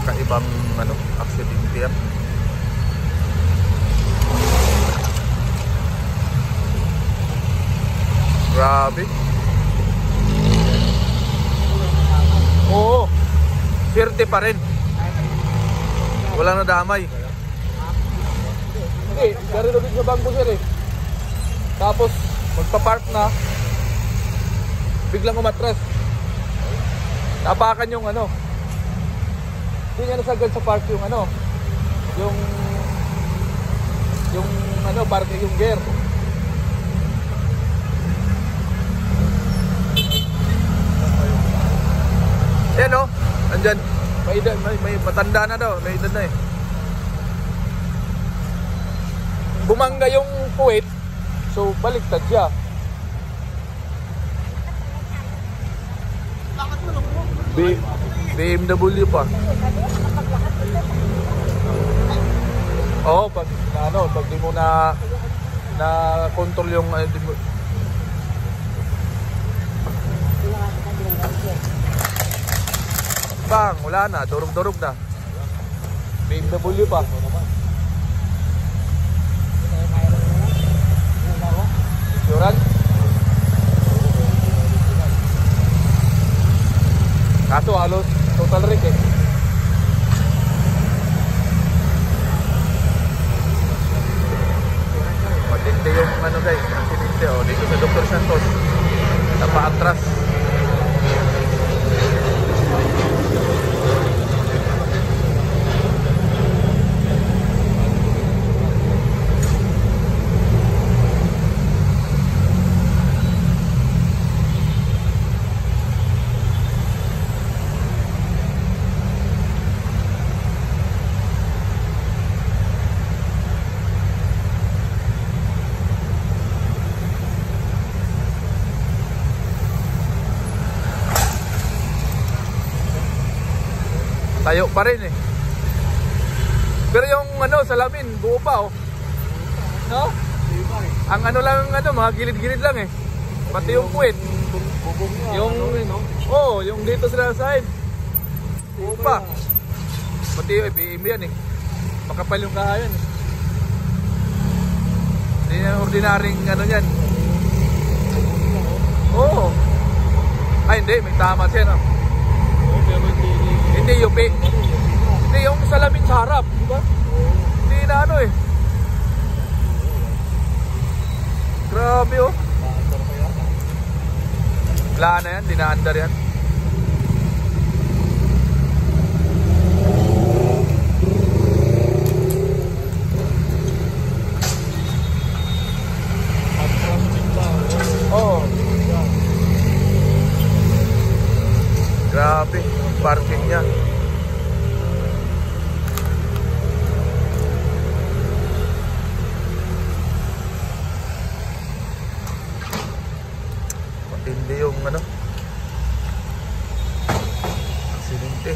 kakaibang ano, aksidente yan. Grabe. Oo, swerte pa rin. Walang nadamay. Hindi, gari na din sa bangko sir eh. Tapos magpa-park na, biglang umatras. Napakan yung ano, hindi niya nasagad sa park yung ano, yung ano, parking yung gear. Yan o, andyan. May matanda na daw, may edad na eh. Bumangga yung puwit, so baliktad siya. BMW pa. Oo, pag di mo na control yung bang, wala na, durog-durog na. BMW pa. Insurance? Kaso halos total wreck eh. Matindi yung ano guys, aksidente oh, dito sa Dr. Santos. Napaatras. Tayo pa rin eh. Pero yung ano, salamin, buo pa oh. No? Ang ano lang, ano, mga gilid-gilid lang eh. Pati yung puwit. Yung, oh, yung dito sa side. Buo pa. Pati yung IBM yan eh. Makapal yung kahayan eh. Hindi yung ordinaryong ano yan. Oo. Ay hindi, may tama siya no. Hindi yung hindi yung salamin sa harap, di ba? Hindi na ano eh. Grabe oh. Wala na yan, dinaandar yan. Oh. Grabe, parking niya. Matindi yung ano, aksidente.